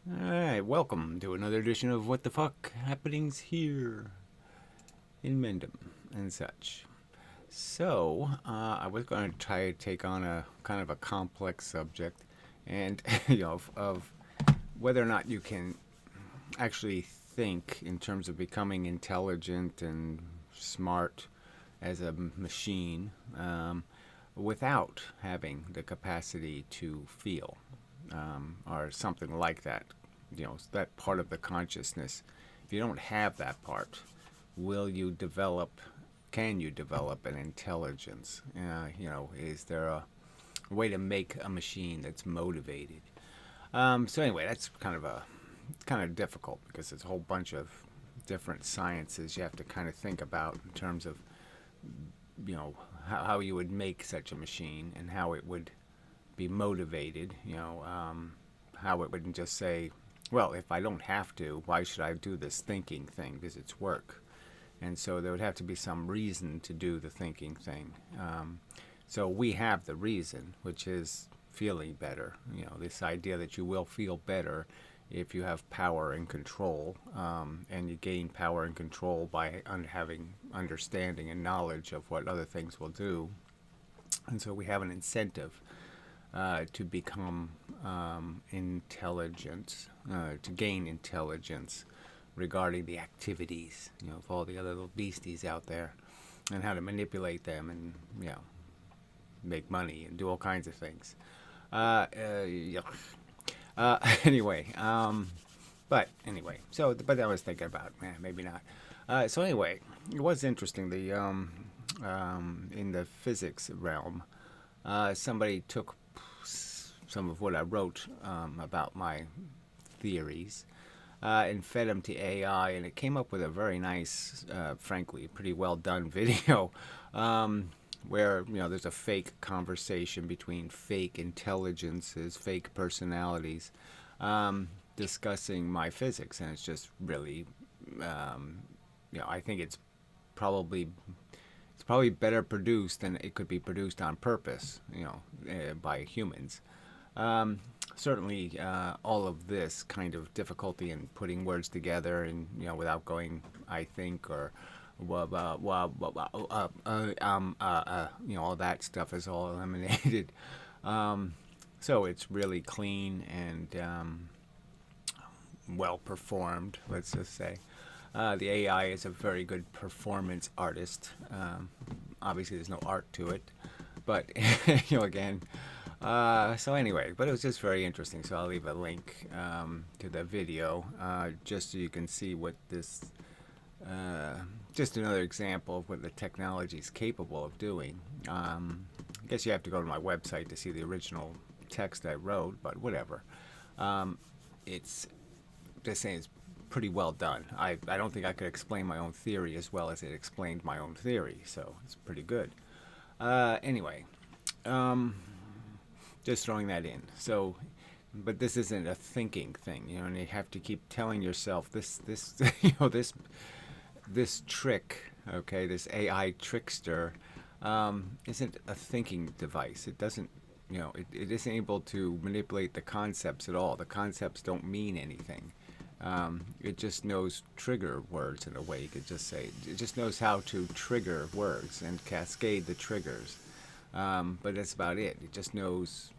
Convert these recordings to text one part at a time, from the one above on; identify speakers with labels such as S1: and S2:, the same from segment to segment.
S1: Alright, welcome to another edition of What the Fuck Happenings here in Mendham and such. I was going to try to take on a kind of a complex subject and, of whether or not you can actually think in terms of becoming intelligent and smart as a machine without having the capacity to feel or something like that. That part of the consciousness. If you don't have that part, will you develop? Can you develop an intelligence? Is there a way to make a machine that's motivated? So anyway, that's kind of difficult because there's a whole bunch of different sciences you have to kind of think about in terms of how you would make such a machine and how it would be motivated. How it wouldn't just say, well, if I don't have to, why should I do this thinking thing? Because it's work. And so there would have to be some reason to do the thinking thing. So we have the reason, which is feeling better. This idea that you will feel better if you have power and control, and you gain power and control by having understanding and knowledge of what other things will do. And so we have an incentive to become intelligent, to gain intelligence regarding the activities, of all the other little beasties out there, and how to manipulate them, and make money and do all kinds of things. Yeah. Anyway, but anyway, but I was thinking about, maybe not. So anyway, it was interesting. In the physics realm, somebody took some of what I wrote about my theories and fed them to AI, and it came up with a very nice, frankly, pretty well done video where there's a fake conversation between fake intelligences, fake personalities, discussing my physics, and it's just really, I think probably it's probably better produced than it could be produced on purpose, by humans. Certainly, all of this kind of difficulty in putting words together, and without going, I think, or all that stuff is all eliminated. So it's really clean and well performed. Let's just say the AI is a very good performance artist. Obviously, there's no art to it, but again. So anyway, but it was just very interesting. So I'll leave a link to the video just so you can see what this. Just another example of what the technology is capable of doing. I guess you have to go to my website to see the original text I wrote, but whatever. It's just saying it's pretty well done. I don't think I could explain my own theory as well as it explained my own theory, so it's pretty good. Anyway. Just throwing that in. So, but this isn't a thinking thing, and you have to keep telling yourself this, this trick, okay, this AI trickster, isn't a thinking device. It doesn't, it isn't able to manipulate the concepts at all. The concepts don't mean anything. It just knows trigger words in a way. You could just say it just knows how to trigger words and cascade the triggers. But that's about it. It just knows,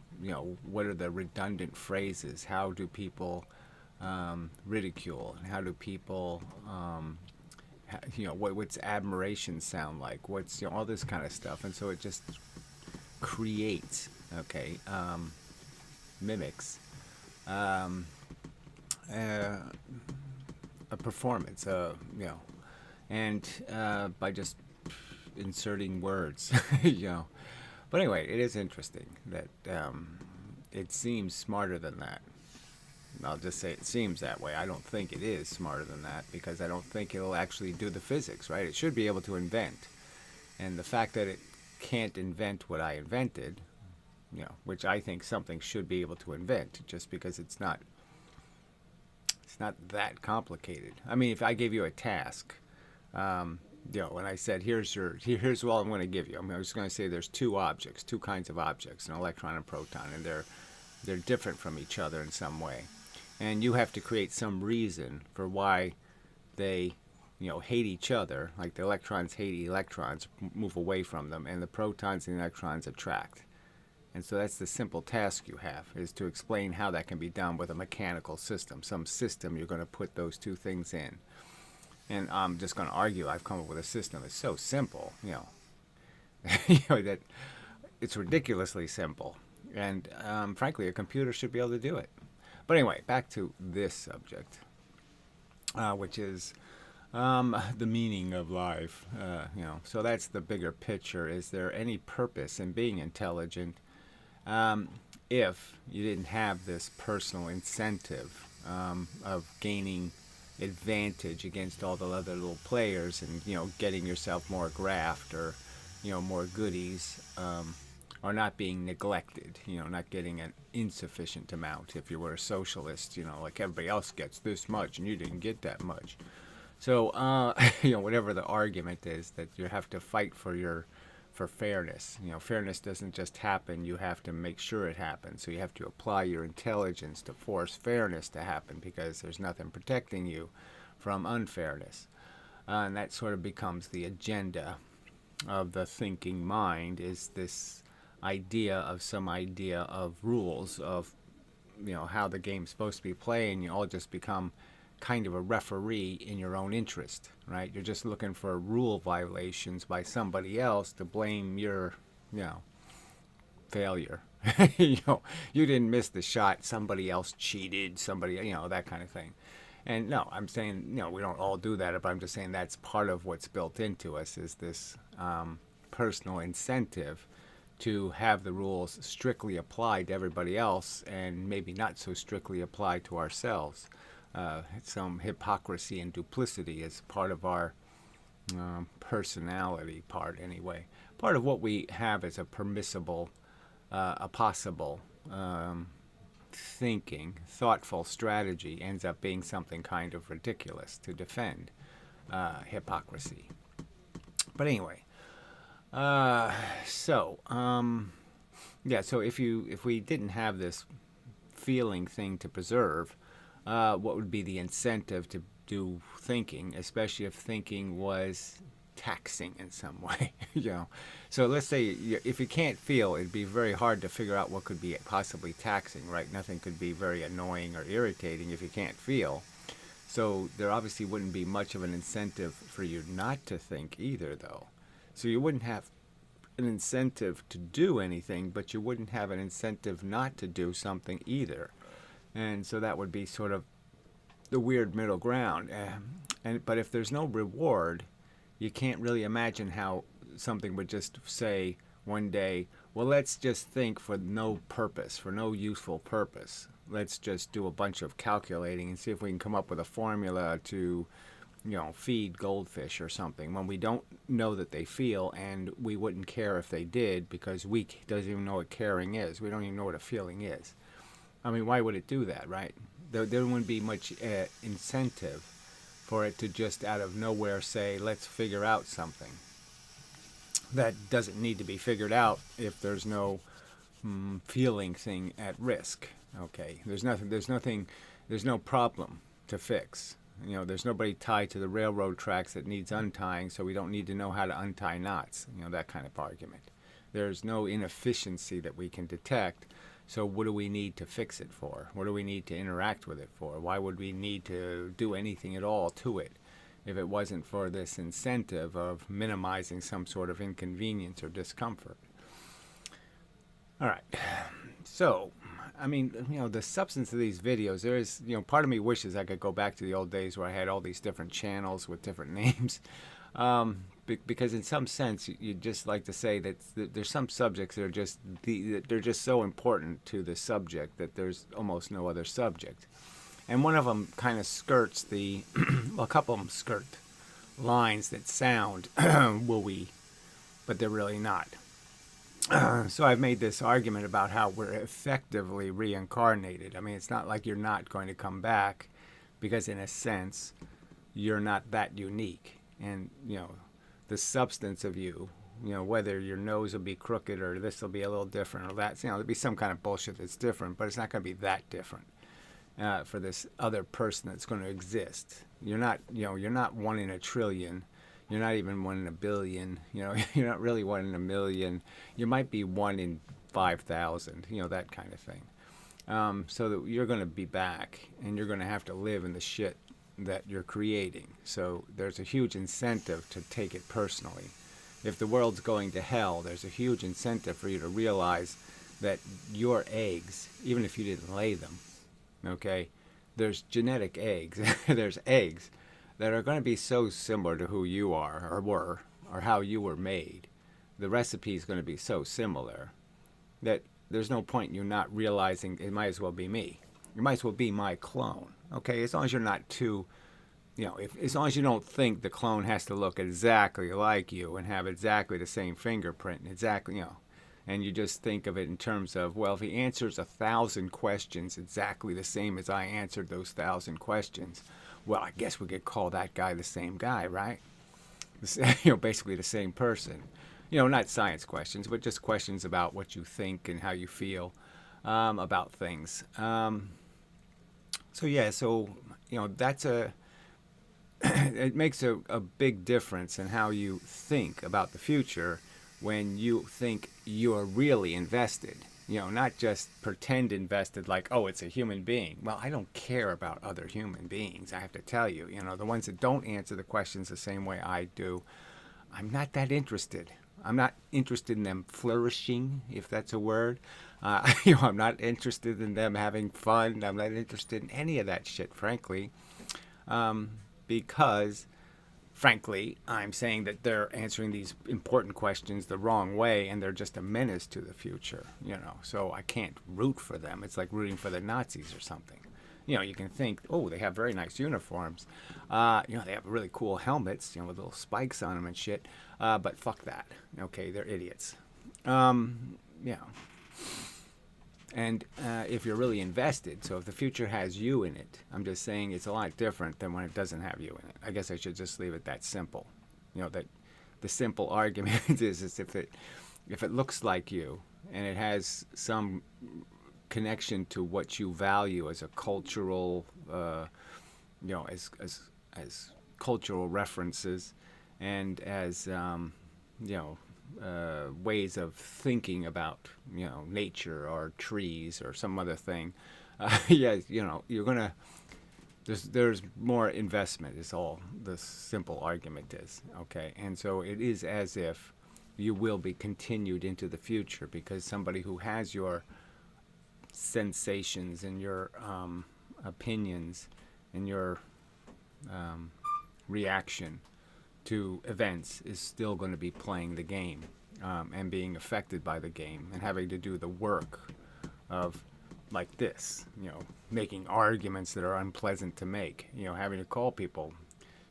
S1: what are the redundant phrases? How do people ridicule? How do people, what's admiration sound like? What's, all this kind of stuff. And so it just creates, okay, mimics a performance, and by just inserting words, But anyway, it is interesting that it seems smarter than that. I'll just say it seems that way. I don't think it is smarter than that because I don't think it'll actually do the physics, right? It should be able to invent. And the fact that it can't invent what I invented, which I think something should be able to invent just because it's not that complicated. I mean, if I gave you a task, when I said, here's what I'm going to give you. I'm just going to say there's two kinds of objects, an electron and a proton, and they're different from each other in some way. and you have to create some reason for why they, hate each other. Like the electrons hate electrons, move away from them, and the protons and the electrons attract. And so that's the simple task you have, is to explain how that can be done with a mechanical system, some system you're going to put those two things in. And I'm just going to argue I've come up with a system that's so simple, that it's ridiculously simple. And frankly, a computer should be able to do it. But anyway, back to this subject, which is the meaning of life. So that's the bigger picture. Is there any purpose in being intelligent if you didn't have this personal incentive of gaining advantage against all the other little players, and getting yourself more graft, or more goodies, or not being neglected, not getting an insufficient amount? If you were a socialist, like everybody else gets this much and you didn't get that much. So whatever the argument is, that you have to fight for fairness. Fairness doesn't just happen. You have to make sure it happens. So you have to apply your intelligence to force fairness to happen, because there's nothing protecting you from unfairness. And that sort of becomes the agenda of the thinking mind, is this idea of rules of how the game's supposed to be played, and you all just become kind of a referee in your own interest, right? You're just looking for rule violations by somebody else to blame your, failure. You didn't miss the shot, somebody else cheated, somebody, that kind of thing. And no, I'm saying, we don't all do that, but I'm just saying that's part of what's built into us, is this personal incentive to have the rules strictly applied to everybody else, and maybe not so strictly applied to ourselves. Some hypocrisy and duplicity is part of our personality part, anyway. Part of what we have as a permissible, a possible thinking, thoughtful strategy ends up being something kind of ridiculous to defend hypocrisy. But anyway, so if we didn't have this feeling thing to preserve, what would be the incentive to do thinking, especially if thinking was taxing in some way? So let's say if you can't feel, it'd be very hard to figure out what could be possibly taxing, right? Nothing could be very annoying or irritating if you can't feel. So there obviously wouldn't be much of an incentive for you not to think either, though. So you wouldn't have an incentive to do anything, but you wouldn't have an incentive not to do something either. And so that would be sort of the weird middle ground. But if there's no reward, you can't really imagine how something would just say one day, well, let's just think for no purpose, for no useful purpose. Let's just do a bunch of calculating and see if we can come up with a formula to, feed goldfish or something, when we don't know that they feel, and we wouldn't care if they did, because we doesn't even know what caring is. We don't even know what a feeling is. I mean, why would it do that, right? There wouldn't be much incentive for it to just out of nowhere say, let's figure out something that doesn't need to be figured out if there's no feeling thing at risk. Okay, there's no problem to fix. There's nobody tied to the railroad tracks that needs untying, so we don't need to know how to untie knots, that kind of argument. There's no inefficiency that we can detect. So what do we need to fix it for? What do we need to interact with it for? Why would we need to do anything at all to it if it wasn't for this incentive of minimizing some sort of inconvenience or discomfort? All right. So, I mean, the substance of these videos, there is, part of me wishes I could go back to the old days where I had all these different channels with different names. Because in some sense, you'd just like to say that there's some subjects that are they're just so important to the subject that there's almost no other subject. And one of them kind of skirts well, a couple of them skirt lines that sound woo-y, but they're really not. So I've made this argument about how we're effectively reincarnated. I mean, it's not like you're not going to come back, because in a sense, you're not that unique. And, the substance of you, whether your nose will be crooked or this will be a little different or that, there'll be some kind of bullshit that's different, but it's not going to be that different. for this other person that's going to exist. You're not one in a trillion. You're not even one in a billion. You're not really one in a million. You might be one in 5,000. That kind of thing. So that you're going to be back, and you're going to have to live in the shit that you're creating. So there's a huge incentive to take it personally. If the world's going to hell, there's a huge incentive for you to realize that your eggs, even if you didn't lay them, okay, there's genetic eggs. There's eggs that are going to be so similar to who you are or were or how you were made. The recipe is going to be so similar that there's no point in you not realizing it might as well be me. You might as well be my clone. Okay, as long as you're not too, as long as you don't think the clone has to look exactly like you and have exactly the same fingerprint and exactly, and you just think of it in terms of, well, if he answers 1,000 questions exactly the same as I answered those 1,000 questions, well, I guess we could call that guy the same guy, right? Basically the same person. Not science questions, but just questions about what you think and how you feel about things. That's it makes a big difference in how you think about the future when you think you're really invested. Not just pretend invested like, oh, it's a human being. Well, I don't care about other human beings, I have to tell you. The ones that don't answer the questions the same way I do, I'm not that interested. I'm not interested in them flourishing, if that's a word. I'm not interested in them having fun. I'm not interested in any of that shit, frankly. Because, frankly, I'm saying that they're answering these important questions the wrong way, and they're just a menace to the future, So I can't root for them. It's like rooting for the Nazis or something. You can think, oh, they have very nice uniforms. They have really cool helmets, with little spikes on them and shit. But fuck that. Okay, they're idiots. And if you're really invested, so if the future has you in it, I'm just saying it's a lot different than when it doesn't have you in it. I guess I should just leave it that simple. That the simple argument is if it looks like you and it has some connection to what you value as a cultural, as cultural references, and as ways of thinking about nature or trees or some other thing. You're gonna. There's more investment. Is all the simple argument is. Okay, and so it is as if you will be continued into the future because somebody who has your sensations and your opinions and your reaction to events is still going to be playing the game and being affected by the game and having to do the work of like this, making arguments that are unpleasant to make, having to call people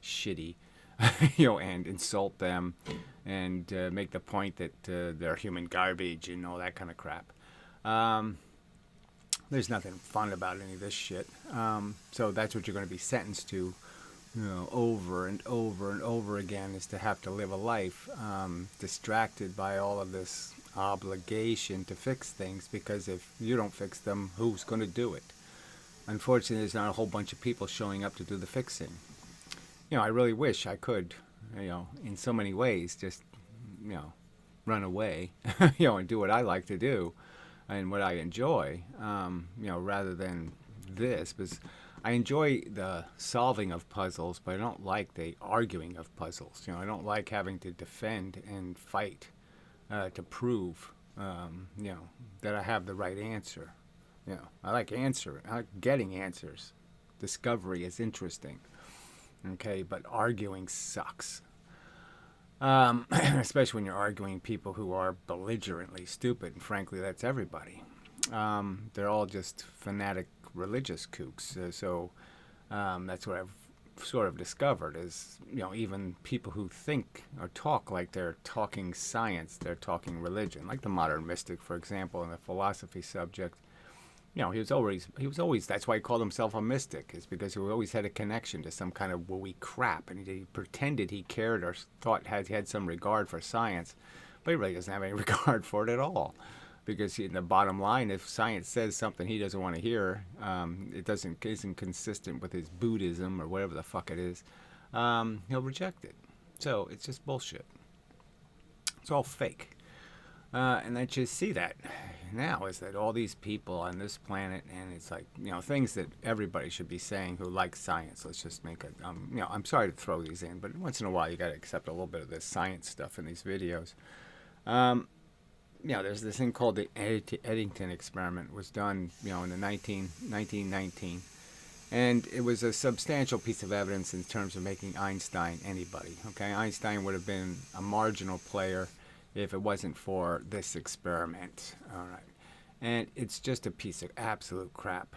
S1: shitty, and insult them and make the point that they're human garbage and all that kind of crap. There's nothing fun about any of this shit. So that's what you're going to be sentenced to, over and over and over again, is to have to live a life distracted by all of this obligation to fix things, because if you don't fix them, who's going to do it? Unfortunately, there's not a whole bunch of people showing up to do the fixing. I really wish I could, in so many ways, just, run away, and do what I like to do and what I enjoy, rather than this, because I enjoy the solving of puzzles, but I don't like the arguing of puzzles. I don't like having to defend and fight to prove, that I have the right answer. I like answering. I like getting answers. Discovery is interesting. Okay, but arguing sucks. Especially when you're arguing people who are belligerently stupid, and frankly, that's everybody. They're all just fanatic religious kooks. So that's what I've sort of discovered is, even people who think or talk like they're talking science, they're talking religion. Like the modern mystic, for example, in the philosophy subject. He was always, that's why he called himself a mystic, is because he always had a connection to some kind of wooey crap, and he pretended he cared or thought he had some regard for science, but he really doesn't have any regard for it at all. because in the bottom line, if science says something he doesn't want to hear, it isn't consistent with his Buddhism or whatever the fuck it is, he'll reject it. So it's just bullshit. It's all fake. And I just see that now, is that all these people on this planet, and it's like, things that everybody should be saying who likes science. Let's just make it, I'm sorry to throw these in, but once in a while you got to accept a little bit of this science stuff in these videos. There's this thing called the Eddington experiment. It was done, in the 1919. And it was a substantial piece of evidence in terms of making Einstein anybody. Okay, Einstein would have been a marginal player if it wasn't for this experiment. All right. And it's just a piece of absolute crap.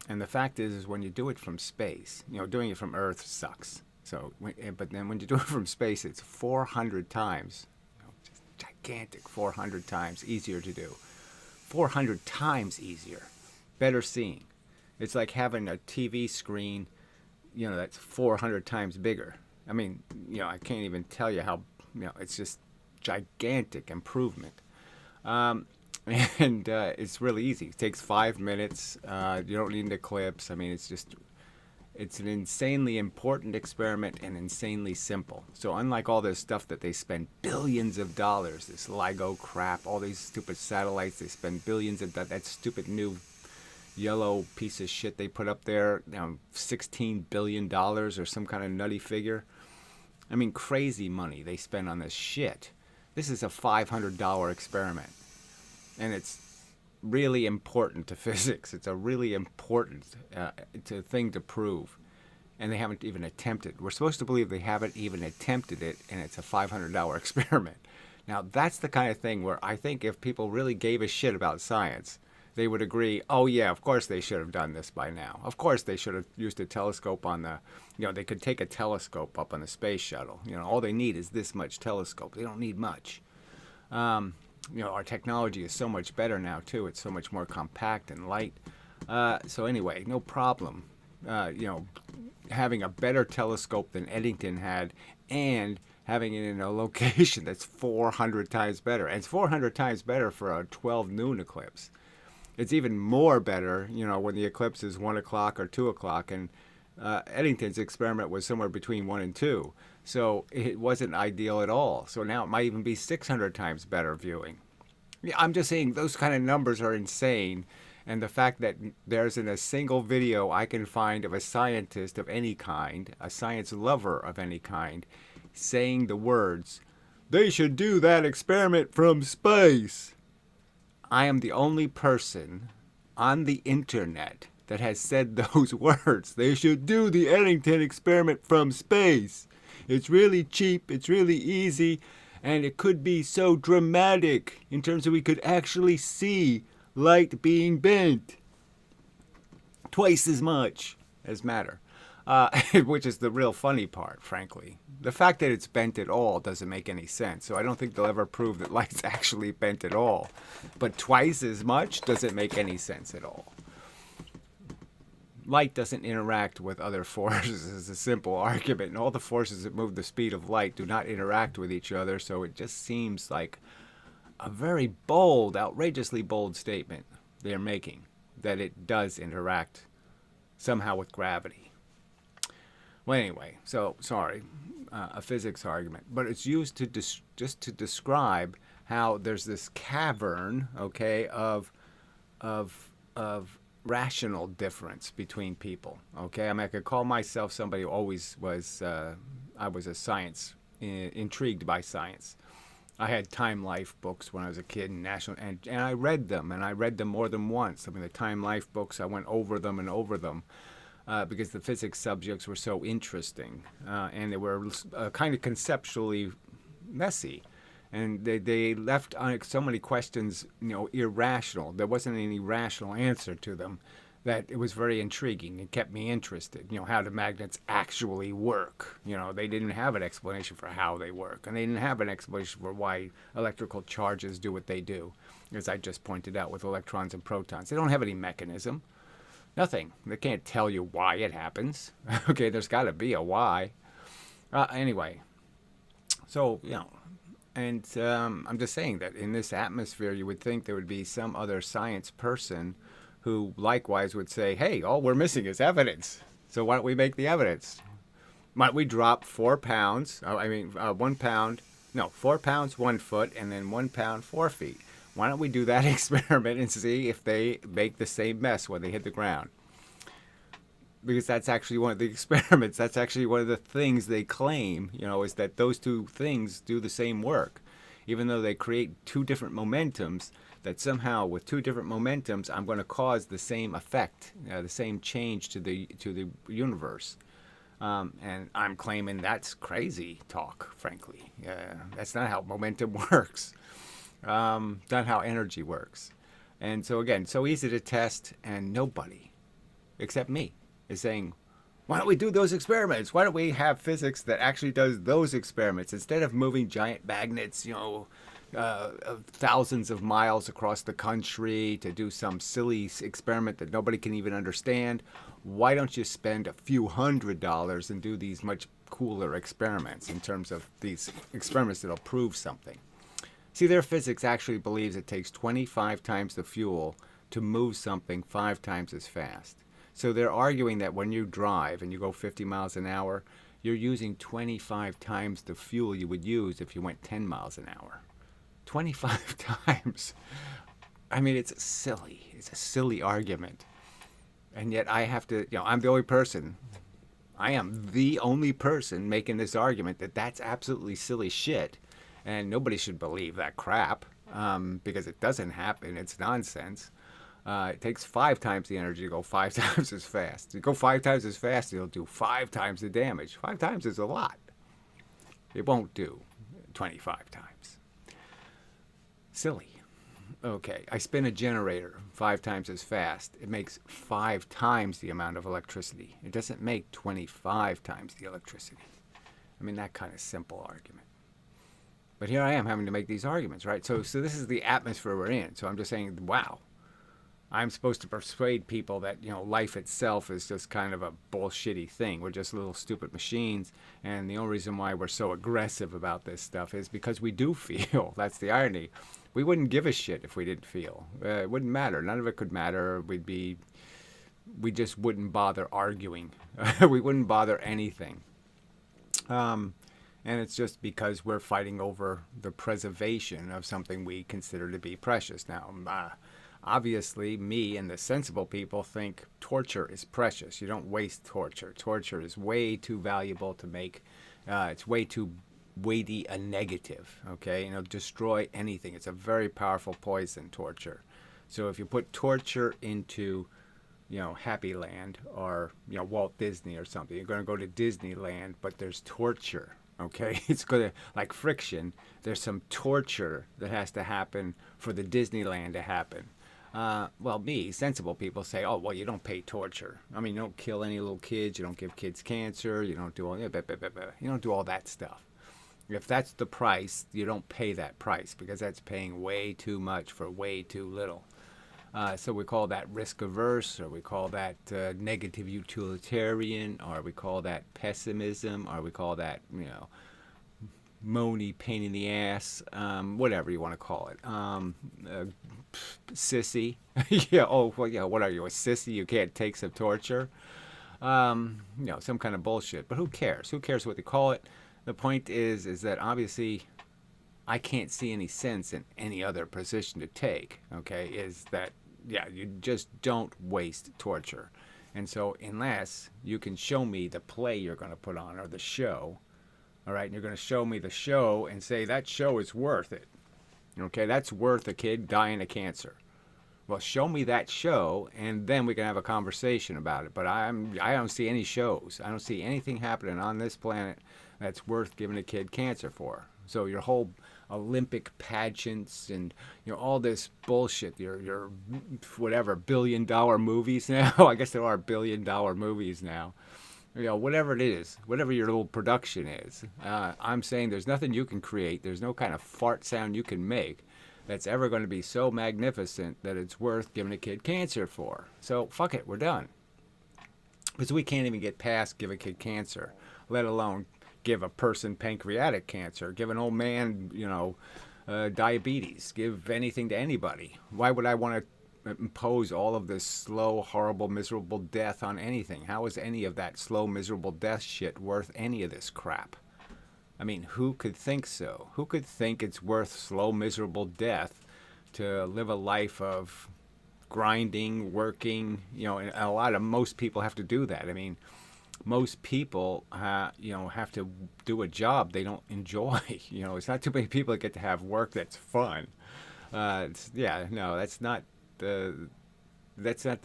S1: And the fact is when you do it from space, doing it from Earth sucks. So, but then when you do it from space, it's 400 times, just gigantic 400 times easier to do. 400 times easier. Better seeing. It's like having a TV screen, that's 400 times bigger. I mean, I can't even tell you how, it's just gigantic improvement. And it's really easy. It takes 5 minutes. You don't need an eclipse. I mean, it's an insanely important experiment and insanely simple. So unlike all this stuff that they spend billions of dollars, this LIGO crap, all these stupid satellites, they spend billions of that stupid new yellow piece of shit they put up there, $16 billion or some kind of nutty figure. I mean, crazy money they spend on this shit. This is a $500 experiment, and it's really important to physics. It's a really important thing to prove, and they haven't even attempted. We're supposed to believe they haven't even attempted it, and it's a $500 experiment. Now, that's the kind of thing where I think if people really gave a shit about science, they would agree, oh yeah, of course they should have done this by now. Of course they should have used a telescope on the, they could take a telescope up on the space shuttle. All they need is this much telescope. They don't need much. Our technology is so much better now too. It's so much more compact and light. So anyway, no problem. Having a better telescope than Eddington had, and having it in a location that's 400 times better. And it's 400 times better for a 12 noon eclipse. It's even more better, when the eclipse is 1 o'clock or 2 o'clock, and Eddington's experiment was somewhere between 1 and 2. So it wasn't ideal at all. So now it might even be 600 times better viewing. Yeah, I'm just saying those kind of numbers are insane. And the fact that there isn't a single video I can find of a scientist of any kind, a science lover of any kind, saying the words, "They should do that experiment from space." I am the only person on the internet that has said those words. They should do the Eddington experiment from space. It's really cheap, it's really easy, and it could be so dramatic in terms of we could actually see light being bent twice as much as matter. Which is the real funny part, frankly. The fact that it's bent at all doesn't make any sense, so I don't think they'll ever prove that light's actually bent at all. But twice as much doesn't make any sense at all. Light doesn't interact with other forces is a simple argument, and all the forces that move the speed of light do not interact with each other, so it just seems like a very bold, outrageously bold statement they're making, that it does interact somehow with gravity. Well, anyway, so sorry, a physics argument, but it's used to just to describe how there's this cavern, okay, of rational difference between people. Okay, I mean, I could call myself somebody who always was. I was a science intrigued by science. I had Time Life books when I was a kid, and I read them, and I read them more than once. I mean, the Time Life books, I went over them and over them. Because the physics subjects were so interesting, and they were kind of conceptually messy, and they left so many questions, irrational. There wasn't any rational answer to them. That it was very intriguing. It kept me interested. How do magnets actually work? They didn't have an explanation for how they work, and they didn't have an explanation for why electrical charges do what they do, as I just pointed out with electrons and protons. They don't have any mechanism. Nothing. They can't tell you why it happens. Okay, there's got to be a why. Anyway, so, And I'm just saying that in this atmosphere, you would think there would be some other science person who likewise would say, hey, all we're missing is evidence. So why don't we make the evidence? Why don't we drop 4 pounds? 1 pound, no, 4 pounds 1 foot, and then 1 pound 4 feet. Why don't we do that experiment and see if they make the same mess when they hit the ground? Because that's actually one of the experiments. That's actually one of the things they claim, is that those two things do the same work. Even though they create two different momentums, that somehow with two different momentums, I'm going to cause the same effect, the same change to the universe. And I'm claiming that's crazy talk, frankly. That's not how momentum works. Not how energy works. And so again, so easy to test, and nobody, except me, is saying, why don't we do those experiments? Why don't we have physics that actually does those experiments instead of moving giant magnets, thousands of miles across the country to do some silly experiment that nobody can even understand? Why don't you spend a few $100s and do these much cooler experiments in terms of these experiments that'll prove something? See, their physics actually believes it takes 25 times the fuel to move something 5 times as fast. So they're arguing that when you drive and you go 50 miles an hour, you're using 25 times the fuel you would use if you went 10 miles an hour. 25 times. I mean, it's silly. It's a silly argument. And yet I have to, I'm the only person. I am the only person making this argument that that's absolutely silly shit. And nobody should believe that crap because it doesn't happen. It's nonsense. It takes 5 times the energy to go 5 times as fast. To go 5 times as fast, it'll do 5 times the damage. 5 times is a lot. It won't do 25 times. Silly. Okay, I spin a generator 5 times as fast. It makes 5 times the amount of electricity. It doesn't make 25 times the electricity. I mean, that kind of simple argument. But here I am having to make these arguments, right? So this is the atmosphere we're in. So I'm just saying, wow. I'm supposed to persuade people that, life itself is just kind of a bullshitty thing. We're just little stupid machines. And the only reason why we're so aggressive about this stuff is because we do feel. That's the irony. We wouldn't give a shit if we didn't feel. It wouldn't matter. None of it could matter. We just wouldn't bother arguing. We wouldn't bother anything. And it's just because we're fighting over the preservation of something we consider to be precious. Now, obviously, me and the sensible people think torture is precious. You don't waste torture. Torture is way too valuable to make. It's way too weighty a negative, okay? And it'll destroy anything. It's a very powerful poison, torture. So if you put torture into, Happy Land or, Walt Disney or something, you're going to go to Disneyland, but there's torture. Okay, it's going to, like friction, there's some torture that has to happen for the Disneyland to happen. Sensible people say, oh, well, you don't pay torture. I mean, you don't kill any little kids, you don't give kids cancer, you don't do all that stuff. If that's the price, you don't pay that price because that's paying way too much for way too little. So we call that risk averse, or we call that negative utilitarian, or we call that pessimism, or we call that, moany pain in the ass, whatever you want to call it. Sissy. What are you, a sissy? You can't take some torture? Some kind of bullshit. But who cares? Who cares what they call it? The point is that obviously I can't see any sense in any other position to take, okay, is that, you just don't waste torture. And so unless you can show me the play you're going to put on or the show, all right, and you're going to show me the show and say that show is worth it, okay, that's worth a kid dying of cancer. Well, show me that show, and then we can have a conversation about it. But I don't see any shows. I don't see anything happening on this planet that's worth giving a kid cancer for. So your whole Olympic pageants and all this bullshit, your whatever $1 billion movies now. I guess there are $1 billion movies now. Whatever it is, whatever your little production is. I'm saying there's nothing you can create. There's no kind of fart sound you can make that's ever going to be so magnificent that it's worth giving a kid cancer for. So fuck it, we're done. Because we can't even get past give a kid cancer, let alone give a person pancreatic cancer, give an old man, diabetes, give anything to anybody. Why would I want to impose all of this slow, horrible, miserable death on anything? How is any of that slow, miserable death shit worth any of this crap? I mean, who could think so? Who could think it's worth slow, miserable death to live a life of grinding, working? And most people have to do that. I mean, most people, have to do a job they don't enjoy. It's not too many people that get to have work that's fun. No, that's not the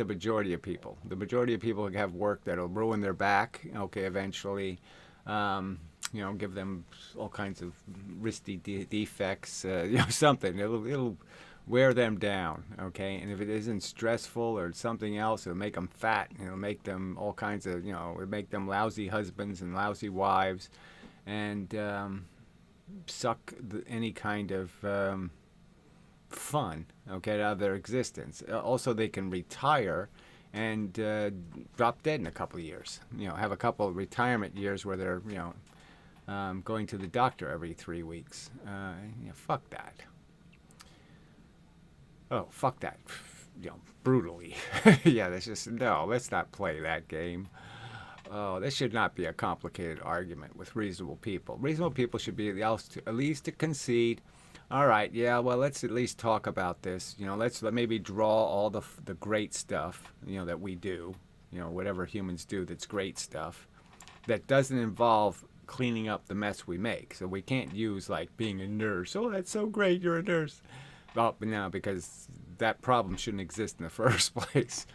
S1: majority of people. The majority of people have work that'll ruin their back. Okay, eventually, give them all kinds of wristy defects. Something. It'll wear them down, okay? And if it isn't stressful or something else, it'll make them fat. It'll make them all kinds of, it'll make them lousy husbands and lousy wives, and suck any kind of fun, okay, out of their existence. Also, they can retire and drop dead in a couple of years. Have a couple of retirement years where they're, going to the doctor every 3 weeks. Fuck that. Oh, fuck that. Brutally. Yeah, let's not play that game. Oh, this should not be a complicated argument with reasonable people. Reasonable people should be at least to concede, all right, yeah, well, let's at least talk about this. Let's maybe draw all the great stuff, that we do, whatever humans do that's great stuff, that doesn't involve cleaning up the mess we make. So we can't use, like, being a nurse. Oh, that's so great, you're a nurse. Well, no, because that problem shouldn't exist in the first place.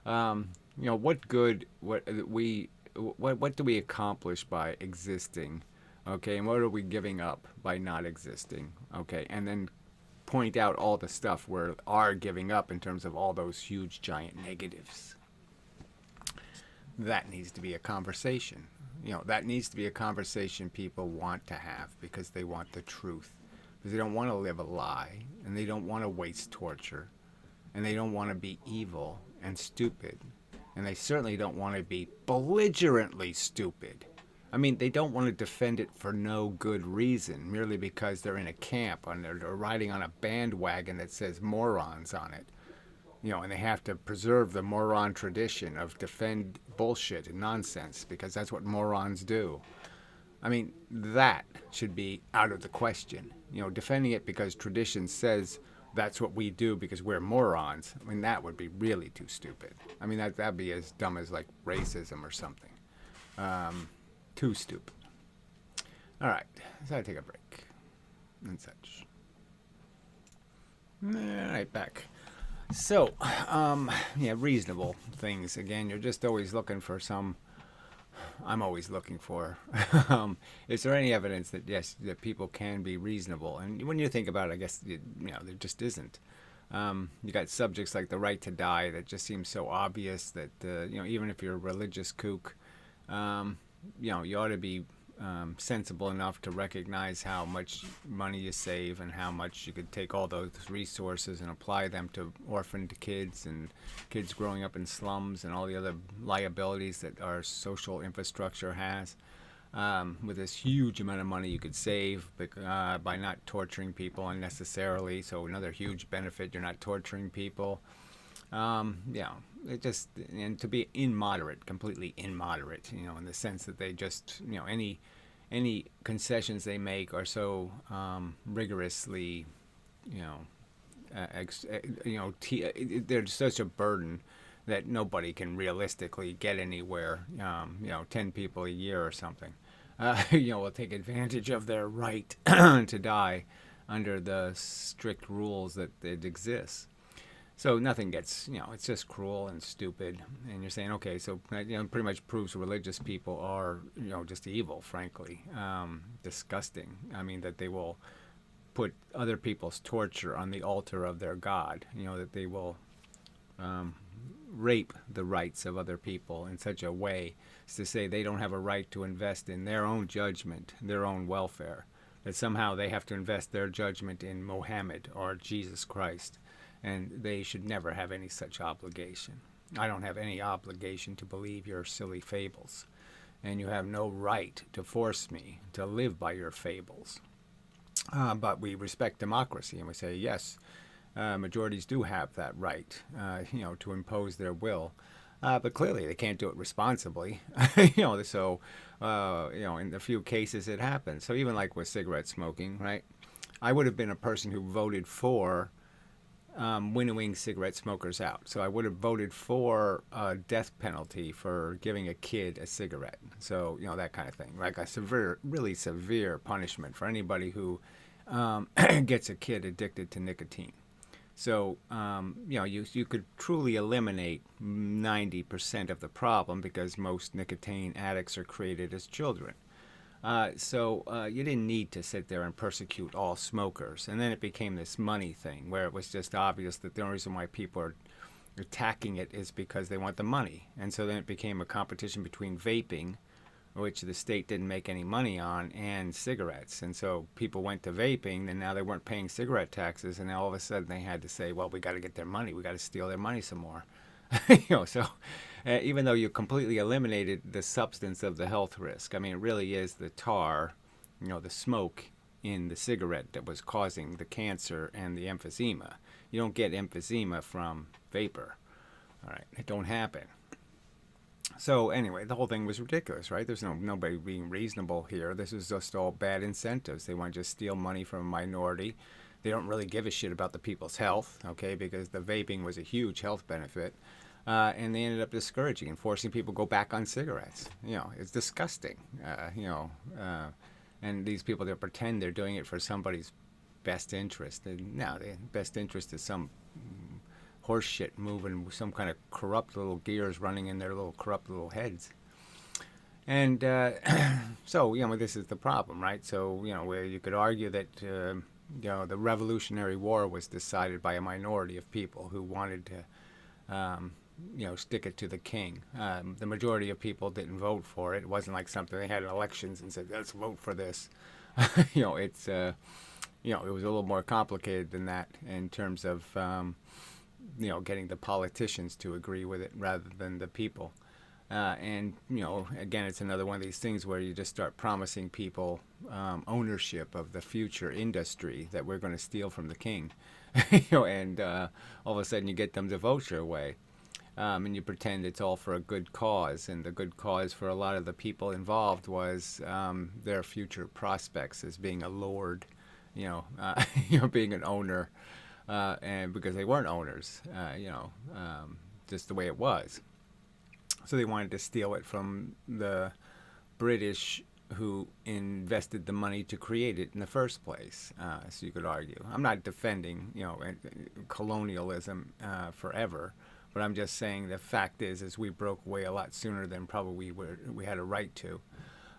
S1: What good? What do we accomplish by existing? Okay, and what are we giving up by not existing? Okay, and then point out all the stuff we are giving up in terms of all those huge, giant negatives. That needs to be a conversation. That needs to be a conversation people want to have because they want the truth. Because they don't want to live a lie, and they don't want to waste torture, and they don't want to be evil and stupid, and they certainly don't want to be belligerently stupid. I mean, they don't want to defend it for no good reason, merely because they're in a camp and they're riding on a bandwagon that says morons on it. And they have to preserve the moron tradition of defend bullshit and nonsense, because that's what morons do. I mean, that should be out of the question. Defending it because tradition says that's what we do because we're morons. I mean, that would be really too stupid. I mean, that'd be as dumb as, like, racism or something. Too stupid. All right, so I take a break and such. All right, back. So, reasonable things. Again, you're just always looking for some. I'm always looking for. Is there any evidence that yes, that people can be reasonable? And when you think about it, I guess there just isn't. You got subjects like the right to die that just seems so obvious that even if you're a religious kook, you ought to be sensible enough to recognize how much money you save and how much you could take all those resources and apply them to orphaned kids and kids growing up in slums and all the other liabilities that our social infrastructure has. With this huge amount of money you could save by not torturing people unnecessarily. So another huge benefit, you're not torturing people. It just, and to be immoderate, completely immoderate, in the sense that they just, any concessions they make are so rigorously, they're such a burden that nobody can realistically get anywhere. 10 people a year or something, will take advantage of their right to die under the strict rules that it exists. So nothing gets, it's just cruel and stupid. And you're saying, okay, so, pretty much proves religious people are, just evil, frankly. Disgusting. I mean, that they will put other people's torture on the altar of their God. That they will rape the rights of other people in such a way as to say they don't have a right to invest in their own judgment, their own welfare. That somehow they have to invest their judgment in Mohammed or Jesus Christ. And they should never have any such obligation. I don't have any obligation to believe your silly fables. and you have no right to force me to live by your fables. But we respect democracy, and we say yes, majorities do have that right, to impose their will. But clearly, they can't do it responsibly. In the few cases it happens. So even like with cigarette smoking, right? I would have been a person who voted for winnowing cigarette smokers out. So I would have voted for a death penalty for giving a kid a cigarette. So, that kind of thing. Like a really severe punishment for anybody who gets a kid addicted to nicotine. So, you could truly eliminate 90% of the problem because most nicotine addicts are created as children. You didn't need to sit there and persecute all smokers. And then it became this money thing where it was just obvious that the only reason why people are attacking it is because they want the money. And so then it became a competition between vaping, which the state didn't make any money on, and cigarettes. And so people went to vaping, and now they weren't paying cigarette taxes, and now all of a sudden they had to say, well, we got to get their money. We got to steal their money some more. Even though you completely eliminated the substance of the health risk, I mean, it really is the tar, the smoke in the cigarette that was causing the cancer and the emphysema. You don't get emphysema from vapor. All right, it don't happen. So anyway, the whole thing was ridiculous, right? There's nobody being reasonable here. This is just all bad incentives. They want to just steal money from a minority. They don't really give a shit about the people's health, okay, because the vaping was a huge health benefit. And they ended up discouraging and forcing people to go back on cigarettes. It's disgusting. And these people that pretend they're doing it for somebody's best interest. And no, the best interest is some horse shit moving, some kind of corrupt little gears running in their little corrupt little heads. And this is the problem, right? So, where you could argue that, the Revolutionary War was decided by a minority of people who wanted to, stick it to the king. The majority of people didn't vote for it. It wasn't like something they had elections and said, let's vote for this. It was a little more complicated than that in terms of, getting the politicians to agree with it rather than the people. Again, it's another one of these things where you just start promising people ownership of the future industry that we're going to steal from the king. And all of a sudden you get them to vote your way. And you pretend it's all for a good cause. And the good cause for a lot of the people involved was their future prospects as being a lord, being an owner. And because they weren't owners, just the way it was. So they wanted to steal it from the British who invested the money to create it in the first place. So you could argue. I'm not defending, colonialism forever, but I'm just saying the fact is we broke away a lot sooner than probably we had a right to.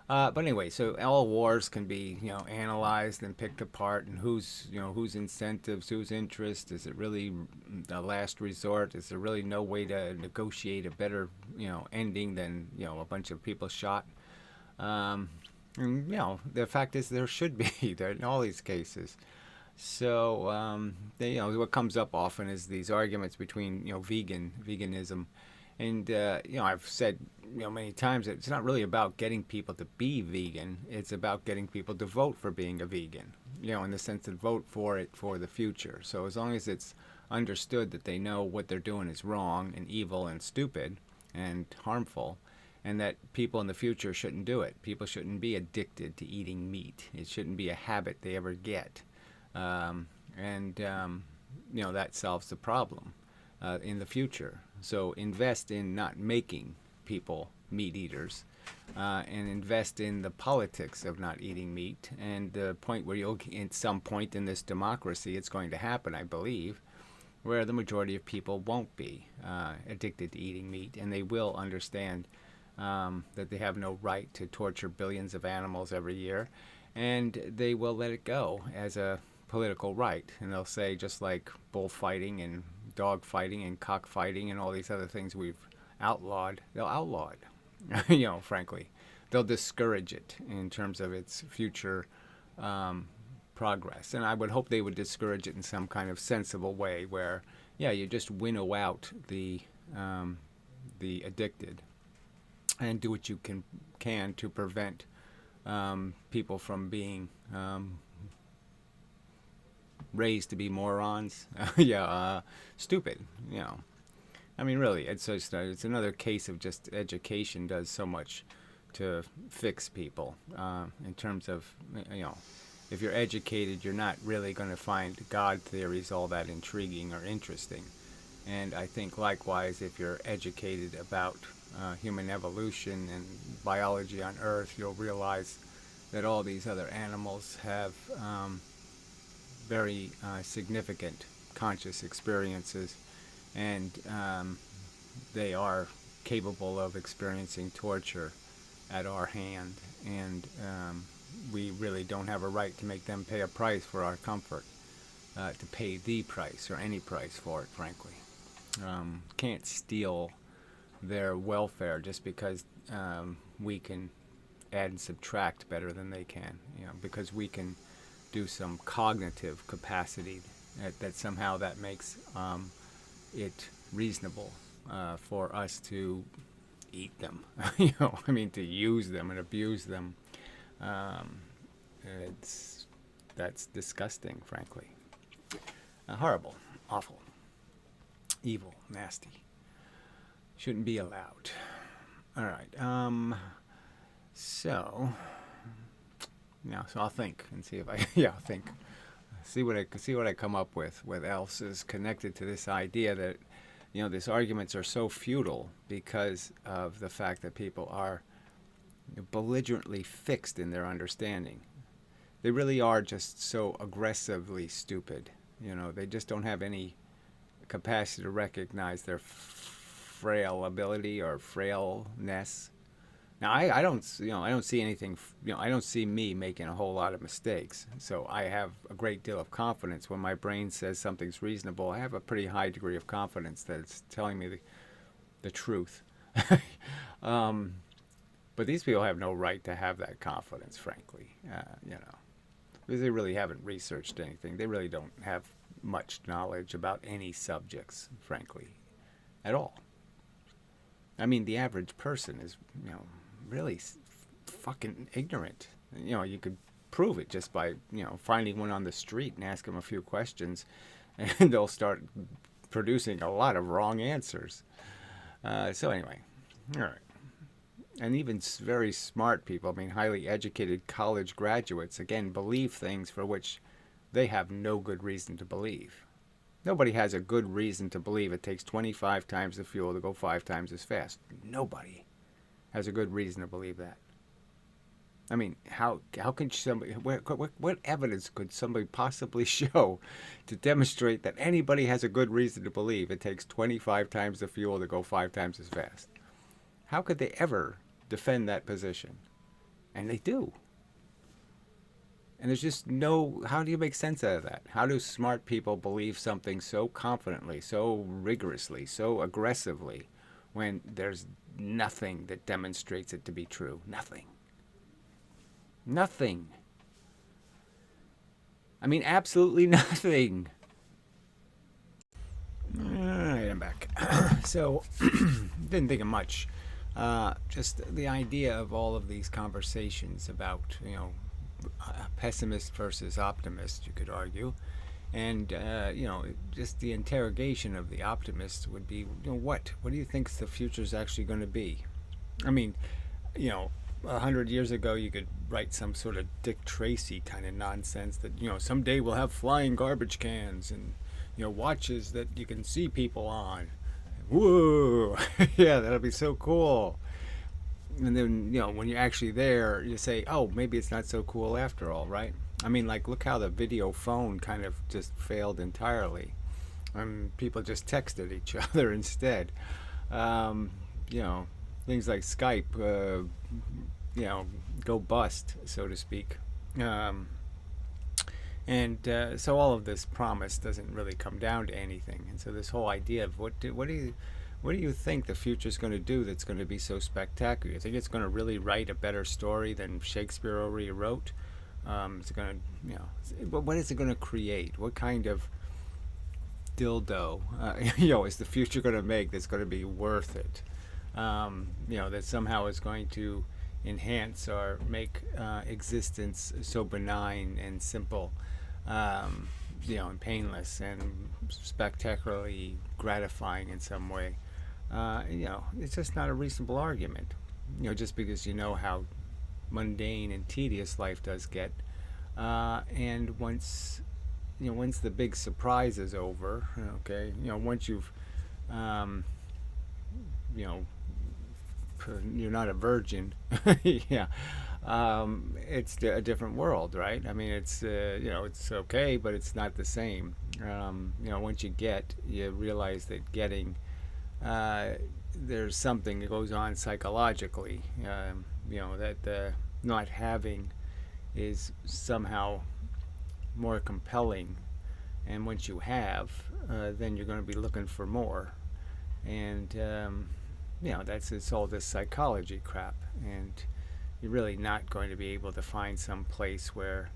S1: But anyway, so all wars can be, analyzed and picked apart, and whose incentives, whose interest. Is it really the last resort? Is there really no way to negotiate a better, ending than, a bunch of people shot? And, the fact is there should be there in all these cases. So, what comes up often is these arguments between, veganism. And, I've said, many times that it's not really about getting people to be vegan. It's about getting people to vote for being a vegan, in the sense that vote for it for the future. So as long as it's understood that they know what they're doing is wrong and evil and stupid and harmful, and that people in the future shouldn't do it. People shouldn't be addicted to eating meat. It shouldn't be a habit they ever get. That solves the problem in the future. So invest in not making people meat eaters, and invest in the politics of not eating meat. And the point where at some point in this democracy, it's going to happen, I believe, where the majority of people won't be addicted to eating meat, and they will understand that they have no right to torture billions of animals every year, and they will let it go as a political right. And they'll say, just like bullfighting and dog fighting and cockfighting and all these other things we've outlawed, they'll outlaw it. Frankly, they'll discourage it in terms of its future progress. And I would hope they would discourage it in some kind of sensible way where, you just winnow out the addicted. and do what you can to prevent people from being raised to be morons. Stupid. I mean, really, it's another case of just education does so much to fix people. In terms of, if you're educated, you're not really going to find God theories all that intriguing or interesting. And I think likewise, if you're educated about human evolution and biology on Earth, you'll realize that all these other animals have very significant conscious experiences, and they are capable of experiencing torture at our hand, and we really don't have a right to make them pay a price for our comfort, to pay the price or any price for it, frankly. Can't steal their welfare just because we can add and subtract better than they can, because we can do some cognitive capacity that somehow that makes it reasonable for us to eat them, to use them and abuse them. That's disgusting, frankly. Horrible, awful, evil, nasty. Shouldn't be allowed. All right. So I'll think and see if I think. See what I come up with. What else is connected to this idea that these arguments are so futile because of the fact that people are belligerently fixed in their understanding. They really are just so aggressively stupid. They just don't have any capacity to recognize their frail ability or frailness. Now, I don't see anything. I don't see me making a whole lot of mistakes. So I have a great deal of confidence when my brain says something's reasonable. I have a pretty high degree of confidence that it's telling me the truth. But these people have no right to have that confidence, frankly. Because they really haven't researched anything. They really don't have much knowledge about any subjects, frankly, at all. I mean, the average person is, really fucking ignorant. You could prove it just by, finding one on the street and ask them a few questions, and they'll start producing a lot of wrong answers. So anyway, all right. And even very smart people, highly educated college graduates, again, believe things for which they have no good reason to believe. Nobody has a good reason to believe it takes 25 times the fuel to go 5 times as fast. Nobody has a good reason to believe that. How can somebody, what evidence could somebody possibly show to demonstrate that anybody has a good reason to believe it takes 25 times the fuel to go 5 times as fast? How could they ever defend that position? And they do. And there's just how do you make sense out of that? How do smart people believe something so confidently, so rigorously, so aggressively, when there's nothing that demonstrates it to be true? Nothing. Nothing. Absolutely nothing. All right, I'm back. So, didn't think of much. Just the idea of all of these conversations about, pessimist versus optimist, you could argue. And, just the interrogation of the optimist would be, what do you think the future is actually going to be? 100 years ago, you could write some sort of Dick Tracy kind of nonsense that, someday we'll have flying garbage cans and, watches that you can see people on. Whoa! Yeah, that'll be so cool. And then, when you're actually there, you say, oh, maybe it's not so cool after all, right? Look how the video phone kind of just failed entirely. People just texted each other instead. Things like Skype, go bust, so to speak. So all of this promise doesn't really come down to anything. And so this whole idea of what do you think the future's going to do that's going to be so spectacular? You think it's going to really write a better story than Shakespeare already wrote? Is it going to, what is it going to create? What kind of dildo, is the future going to make that's going to be worth it? that somehow is going to enhance or make existence so benign and simple, um, and painless and spectacularly gratifying in some way. It's just not a reasonable argument. Just because you know how mundane and tedious life does get, and once the big surprise is over, okay, once you've, um, you know, you're not a virgin, yeah, it's a different world, right? I mean, it's okay, but it's not the same. Once you realize that getting, uh, there's something that goes on psychologically, that not having is somehow more compelling. And once you have, then you're going to be looking for more. And, it's all this psychology crap. And you're really not going to be able to find some place where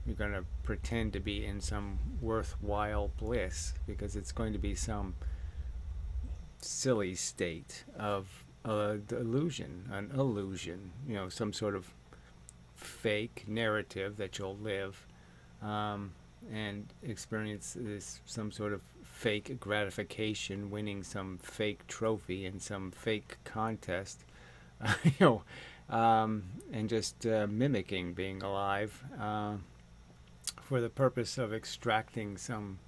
S1: you're going to pretend to be in some worthwhile bliss, because it's going to be some silly state of an illusion, some sort of fake narrative that you'll live, um, and experience this some sort of fake gratification, winning some fake trophy in some fake contest, you know, and just mimicking being alive for the purpose of extracting some,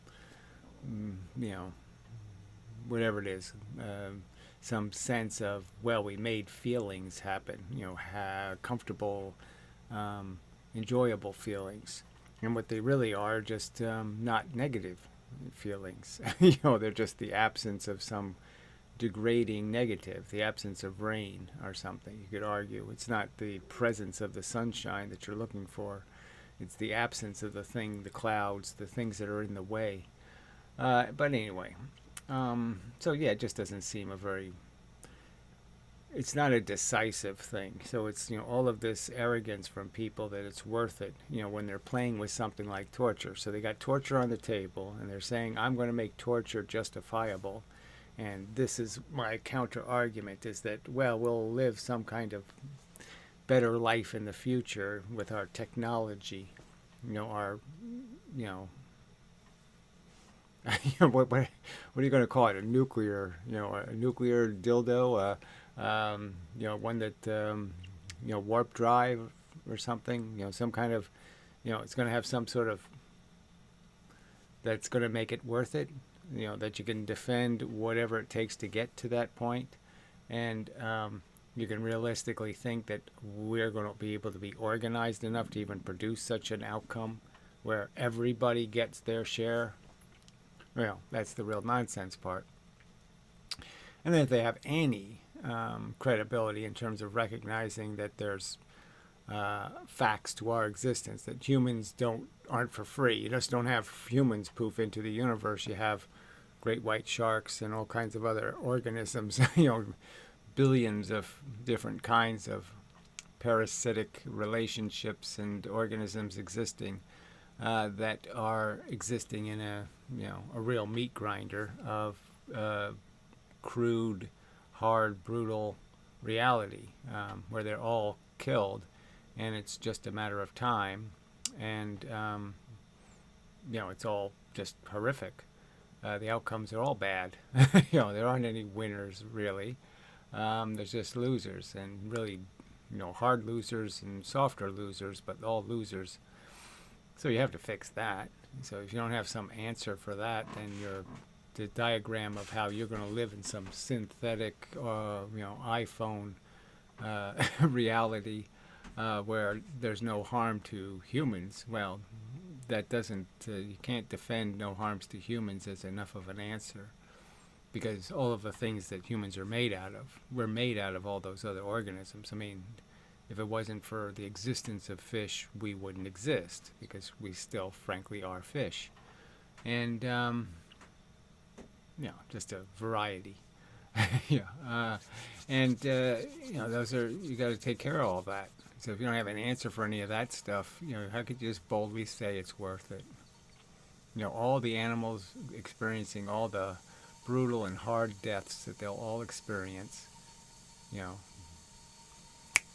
S1: you know, whatever it is, some sense of, well, we made feelings happen, comfortable, um, enjoyable feelings. And what they really are just not negative feelings. They're just the absence of some degrading negative, the absence of rain or something. You could argue it's not the presence of the sunshine that you're looking for. It's the absence of the clouds, the things that are in the way. But anyway, so yeah, it just doesn't seem it's not a decisive thing. So it's, all of this arrogance from people that it's worth it, when they're playing with something like torture. So they got torture on the table and they're saying, I'm going to make torture justifiable. And this is my counter argument, is that, well, we'll live some kind of better life in the future with our technology, our, you know, what are you going to call it? A nuclear, a nuclear dildo, one that, warp drive or something, some kind of, it's going to have some sort of, that's going to make it worth it, that you can defend whatever it takes to get to that point. And you can realistically think that we're going to be able to be organized enough to even produce such an outcome where everybody gets their share. Well, that's the real nonsense part. And then if they have any credibility in terms of recognizing that there's facts to our existence, that humans aren't for free. You just don't have humans poof into the universe. You have great white sharks and all kinds of other organisms, billions of different kinds of parasitic relationships and organisms existing, that are existing in a real meat grinder of crude, hard, brutal reality, where they're all killed, and it's just a matter of time, and it's all just horrific. The outcomes are all bad. There aren't any winners really. There's just losers, and really, hard losers and softer losers, but all losers. So you have to fix that. So if you don't have some answer for that, then the diagram of how you're going to live in some synthetic, iPhone reality where there's no harm to humans. Well, that doesn't. You can't defend no harms to humans as enough of an answer, because all of the things that humans are made out of were made out of all those other organisms. I mean, if it wasn't for the existence of fish, we wouldn't exist, because we still, frankly, are fish. And, just a variety. Yeah. You got to take care of all that. So if you don't have an answer for any of that stuff, how could you just boldly say it's worth it? All the animals experiencing all the brutal and hard deaths that they'll all experience, you know,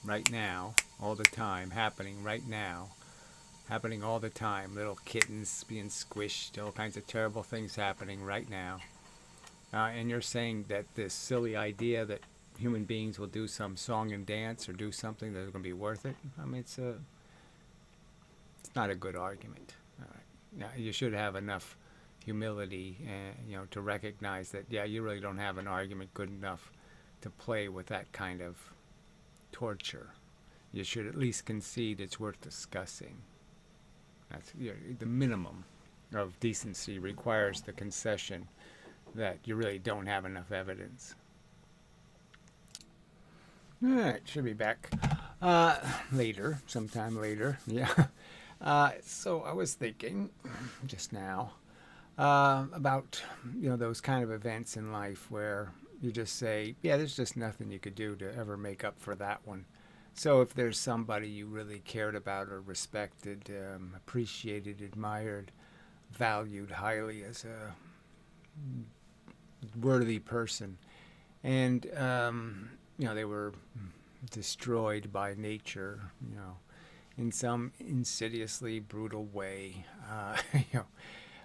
S1: right now, all the time, happening right now, happening all the time. Little kittens being squished, all kinds of terrible things happening right now. And you're saying that this silly idea that human beings will do some song and dance or do something that's going to be worth it. I mean, it's not a good argument. All right. Now, you should have enough humility, to recognize that, yeah, you really don't have an argument good enough to play with that kind of torture. You should at least concede it's worth discussing. That's the minimum of decency requires the concession that you really don't have enough evidence. All right, should be back later, sometime later. Yeah. So I was thinking just now about those kind of events in life where you just say, yeah, there's just nothing you could do to ever make up for that one. So if there's somebody you really cared about or respected, appreciated, admired, valued highly as a worthy person, and they were destroyed by nature, in some insidiously brutal way,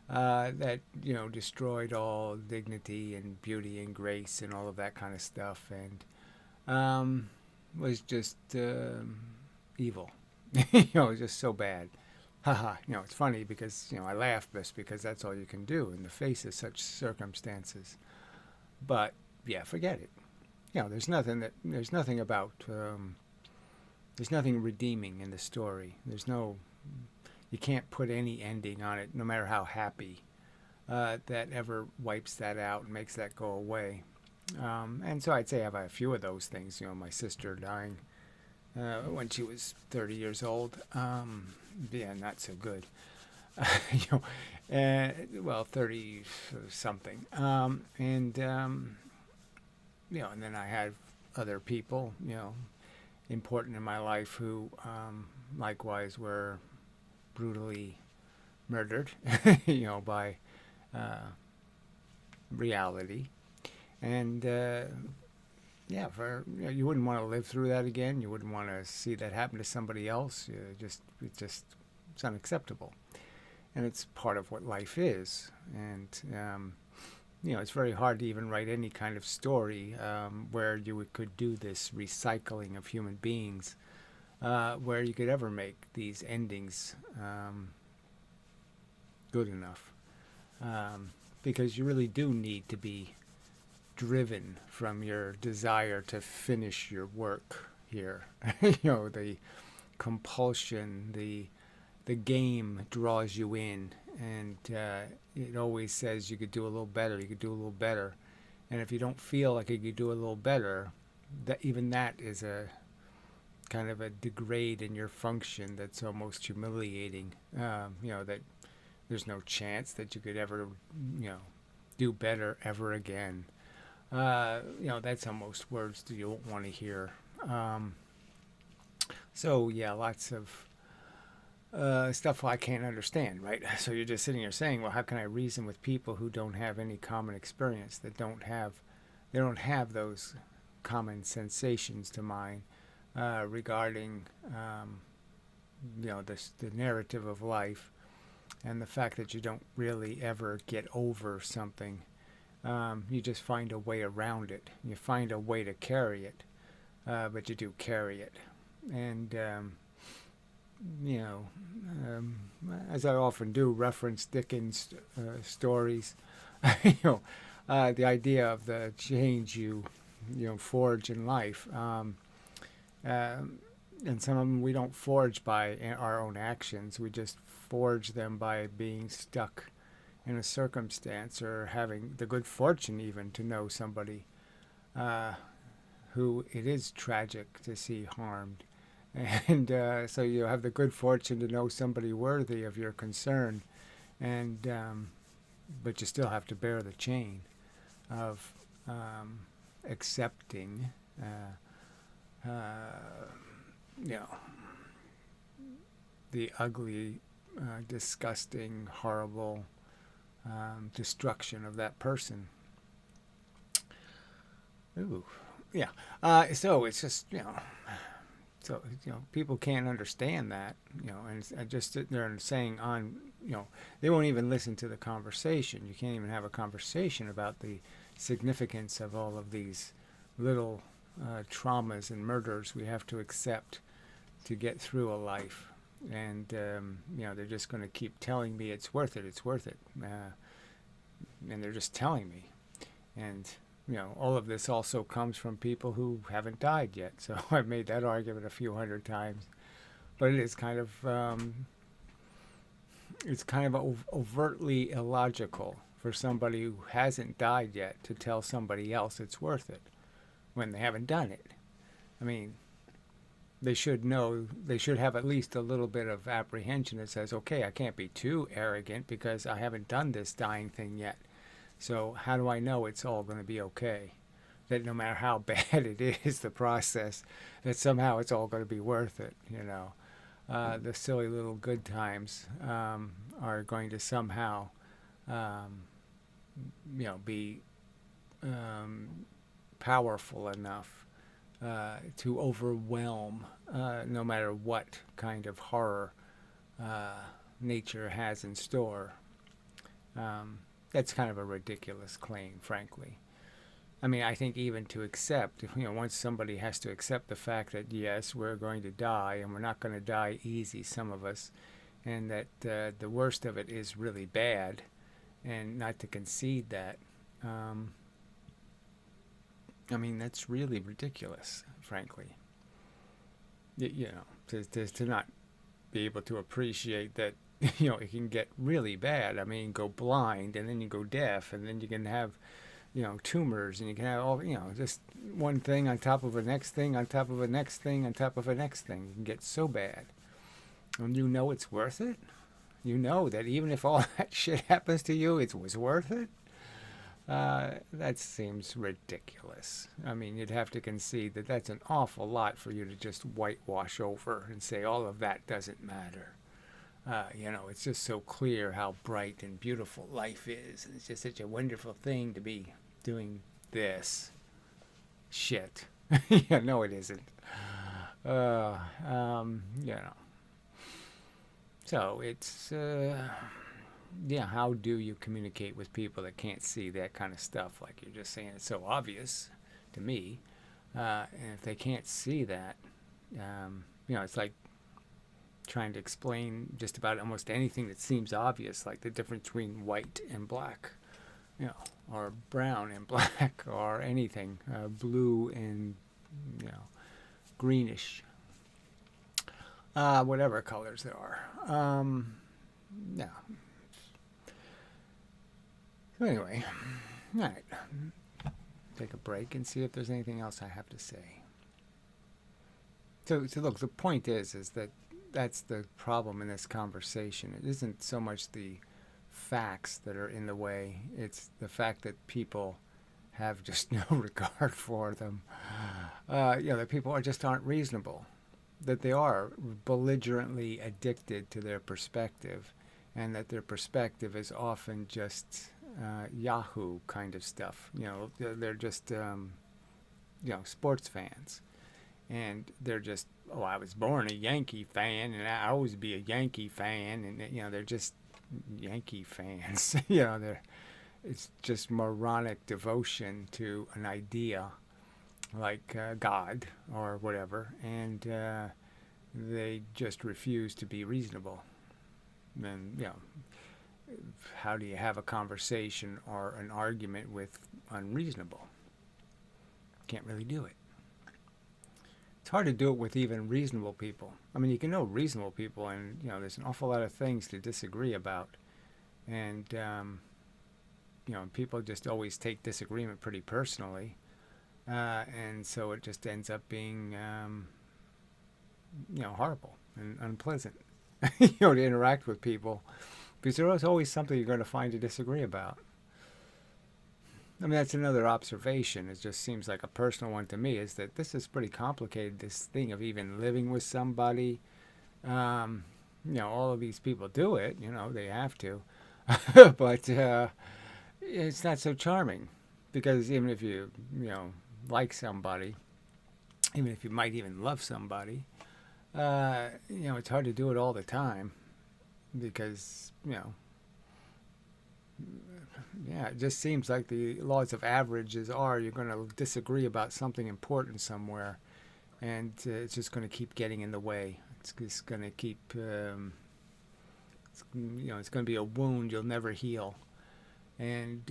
S1: that destroyed all dignity and beauty and grace and all of that kind of stuff, and was just evil. It was just so bad. Haha. It's funny because I laugh just because that's all you can do in the face of such circumstances. But yeah, forget it. There's nothing about there's nothing redeeming in the story. You can't put any ending on it, no matter how happy, that ever wipes that out and makes that go away. And so I'd say I have a few of those things. My sister dying when she was 30 years old. Yeah, not so good. Well, 30 something. And then I had other people, important in my life who likewise were brutally murdered, by reality. And you wouldn't want to live through that again. You wouldn't want to see that happen to somebody else. It's unacceptable. And it's part of what life is. And it's very hard to even write any kind of story where you could do this recycling of human beings, where you could ever make these endings good enough. Because you really do need to be driven from your desire to finish your work here. The compulsion, the game draws you in, and it always says you could do a little better, you could do a little better. And if you don't feel like you could do a little better, even that is a kind of a degrade in your function that's almost humiliating. That there's no chance that you could ever, do better ever again. That's almost words that you don't want to hear. So yeah, lots of stuff I can't understand, right? So you're just sitting here saying, well, how can I reason with people who don't have any common experience, they don't have those common sensations to mine regarding the narrative of life, and the fact that you don't really ever get over something. You just find a way around it. You find a way to carry it, but you do carry it. And as I often do, reference Dickens' stories. The idea of the change you forge in life, and some of them we don't forge by our own actions. We just forge them by being stuck in a circumstance or having the good fortune even to know somebody who it is tragic to see harmed. And so you have the good fortune to know somebody worthy of your concern, and but you still have to bear the chain of accepting, the ugly, disgusting, horrible destruction of that person. Ooh, yeah. So it's just so people can't understand that, and I just sit there and saying they won't even listen to the conversation. You can't even have a conversation about the significance of all of these little traumas and murders we have to accept to get through a life. And they're just going to keep telling me it's worth it, it's worth it, and they're just telling me. And all of this also comes from people who haven't died yet. So I've made that argument a few hundred times, but it is kind of overtly illogical for somebody who hasn't died yet to tell somebody else it's worth it when they haven't done it. I mean, they should know, they should have at least a little bit of apprehension that says, okay, I can't be too arrogant because I haven't done this dying thing yet. So how do I know it's all going to be okay? That no matter how bad it is, the process, that somehow it's all going to be worth it, the silly little good times are going to somehow, um, be powerful enough to overwhelm no matter what kind of horror nature has in store. Um, that's kind of a ridiculous claim, frankly. I mean, I think even to accept, once somebody has to accept the fact that, yes, we're going to die, and we're not going to die easy, some of us, and that the worst of it is really bad, and not to concede that, um, I mean, that's really ridiculous, frankly. To not be able to appreciate that, it can get really bad. I mean, go blind, and then you go deaf, and then you can have tumors, and you can have all, just one thing on top of a next thing on top of a next thing on top of a next thing. You can get so bad. And it's worth it. You know that even if all that shit happens to you, it was worth it. That seems ridiculous. I mean, you'd have to concede that that's an awful lot for you to just whitewash over and say all of that doesn't matter. It's just so clear how bright and beautiful life is. And it's just such a wonderful thing to be doing this shit. Yeah, no, it isn't. Uh, um, you know. So it's, how do you communicate with people that can't see that kind of stuff? Like you're just saying, it's so obvious to me. And if they can't see that, it's like trying to explain just about almost anything that seems obvious, like the difference between white and black, or brown and black, or anything, blue and, greenish, whatever colors there are. Yeah. So anyway, all right. Take a break and see if there's anything else I have to say. So look, the point is that that's the problem in this conversation. It isn't so much the facts that are in the way, it's the fact that people have just no regard for them. That people just aren't reasonable, that they are belligerently addicted to their perspective, and that their perspective is often just Yahoo kind of stuff. They're just sports fans, and they're just, I was born a Yankee fan, and I always be a Yankee fan, and they're just Yankee fans. It's just moronic devotion to an idea like God or whatever, and they just refuse to be reasonable. And how do you have a conversation or an argument with unreasonable? Can't really do it. It's hard to do it with even reasonable people. I mean, you can know reasonable people, and there's an awful lot of things to disagree about, and people just always take disagreement pretty personally, and so it just ends up being horrible and unpleasant to interact with people, because there's always something you're going to find to disagree about. I mean, that's another observation. It just seems like a personal one to me, is that this is pretty complicated, this thing of even living with somebody. All of these people do it, they have to. But it's not so charming, because even if you like somebody, even if you might even love somebody, it's hard to do it all the time because, yeah, it just seems like the laws of averages are you're going to disagree about something important somewhere, and it's just going to keep getting in the way. It's just going to keep, it's going to be a wound you'll never heal. And,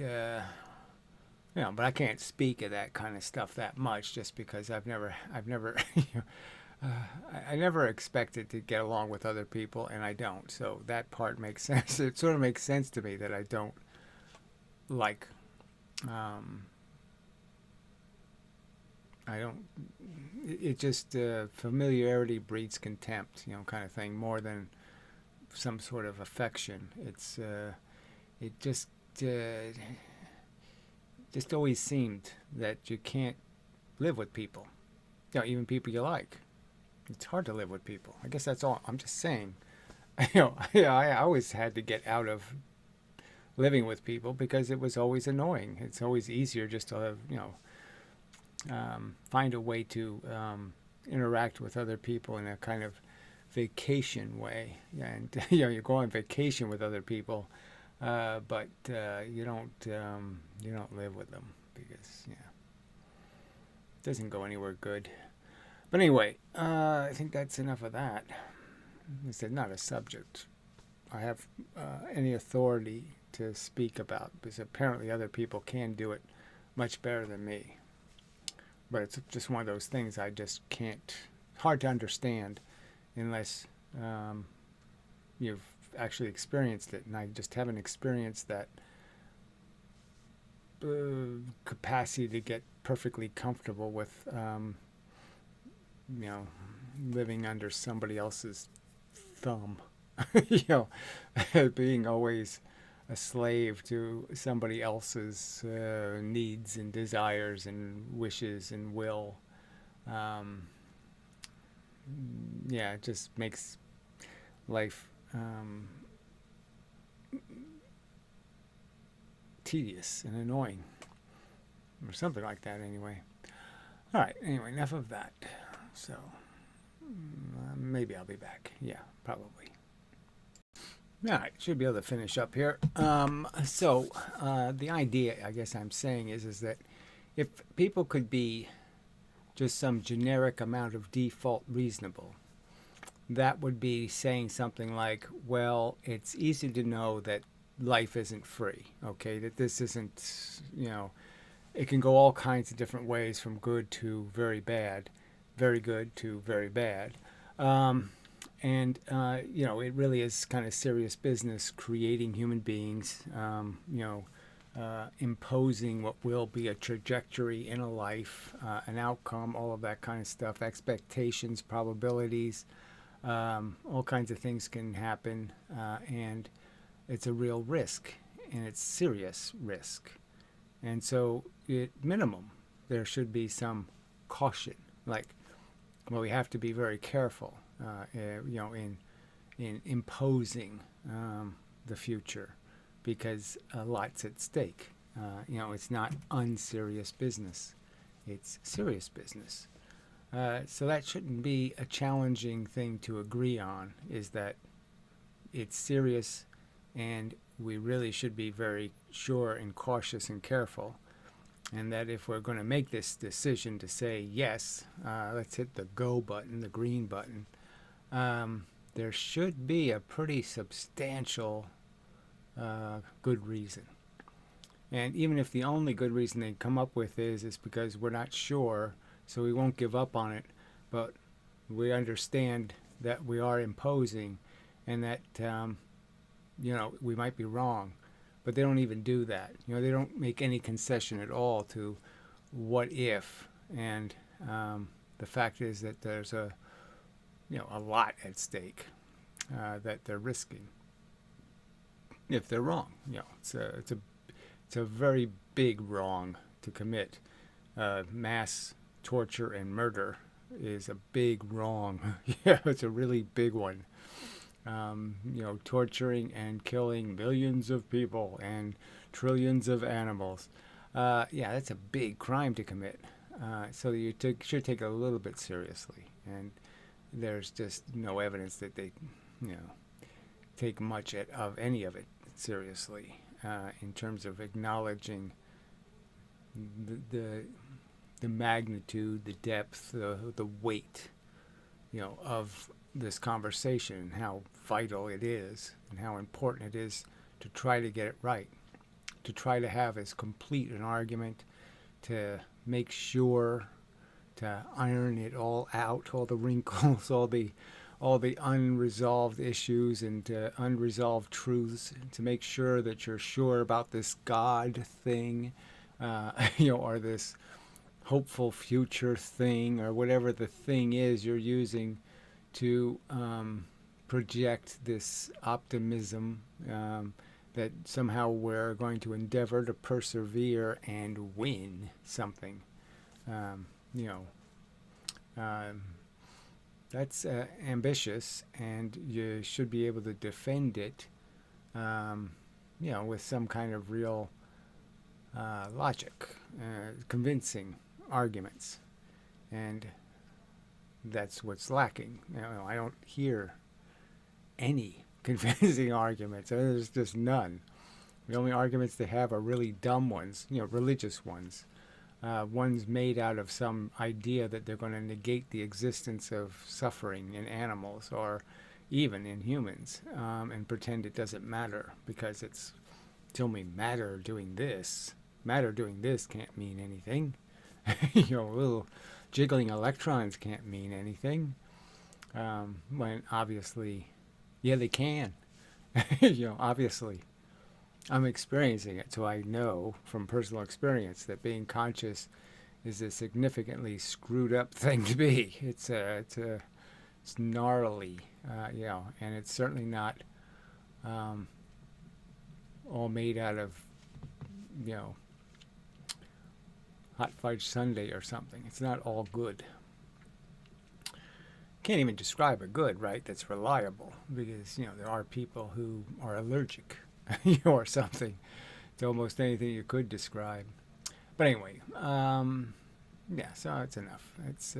S1: but I can't speak of that kind of stuff that much just because I've never, I never expected to get along with other people, and I don't. So that part makes sense. It sort of makes sense to me that I don't like, I don't, it just, familiarity breeds contempt, kind of thing, more than some sort of affection. It just always seemed that you can't live with people, even people you like. It's hard to live with people. I guess that's all. I'm just saying. I always had to get out of living with people because it was always annoying. It's always easier just to, find a way to interact with other people in a kind of vacation way. And you go on vacation with other people, but you don't live with them because it doesn't go anywhere good. But anyway, I think that's enough of that. It's not a subject I have any authority to speak about because apparently other people can do it much better than me. But it's just one of those things I just can't, hard to understand unless you've actually experienced it. And I just haven't experienced that capacity to get perfectly comfortable with living under somebody else's thumb, being always a slave to somebody else's needs and desires and wishes and will. It just makes life tedious and annoying, or something like that anyway. All right, anyway, enough of that. So maybe I'll be back. Yeah, probably. All right, should be able to finish up here. The idea, I guess I'm saying, is that if people could be just some generic amount of default reasonable, that would be saying something like, well, it's easy to know that life isn't free, okay? That this isn't, it can go all kinds of different ways from good to very bad, very good to very bad. It really is kind of serious business creating human beings, imposing what will be a trajectory in a life, an outcome, all of that kind of stuff, expectations, probabilities, all kinds of things can happen, and it's a real risk, and it's serious risk. And so, at minimum, there should be some caution, like, well, we have to be very careful, in imposing the future, because a lot's at stake. It's not unserious business; it's serious business. So that shouldn't be a challenging thing to agree on. Is that it's serious, and we really should be very sure and cautious and careful. And that if we're going to make this decision to say yes, let's hit the go button, the green button, there should be a pretty substantial good reason. And even if the only good reason they come up with is because we're not sure, so we won't give up on it, but we understand that we are imposing and that, we might be wrong. But they don't even do that. They don't make any concession at all to what if. And the fact is that there's a lot at stake that they're risking if they're wrong. It's a very big wrong to commit. Mass torture and murder is a big wrong. It's a really big one. Torturing and killing millions of people and trillions of animals. That's a big crime to commit. So you should take it a little bit seriously. And there's just no evidence that they, you know, take much of any of it seriously in terms of acknowledging the the magnitude, the depth, the weight, of this conversation and how vital it is and how important it is to try to get it right, to try to have as complete an argument, to make sure to iron it all out, all the wrinkles, all the unresolved issues and unresolved truths, to make sure that you're sure about this God thing, or this hopeful future thing, or whatever the thing is you're using to project this optimism that somehow we're going to endeavor to persevere and win something. You know, that's ambitious, and you should be able to defend it, with some kind of real logic, convincing arguments. And that's what's lacking. I don't hear any convincing arguments. There's just none. The only arguments they have are really dumb ones, religious ones. Ones made out of some idea that they're going to negate the existence of suffering in animals or even in humans, and pretend it doesn't matter because it's only matter doing this. Matter doing this can't mean anything. Little jiggling electrons can't mean anything. When obviously, yeah, they can. Obviously. I'm experiencing it, so I know from personal experience that being conscious is a significantly screwed up thing to be. It's gnarly, and it's certainly not all made out of, hot fudge sundae or something. It's not all good. Can't even describe a good, right? That's reliable, because there are people who are allergic. Or something to almost anything you could describe. But anyway, so it's enough. It's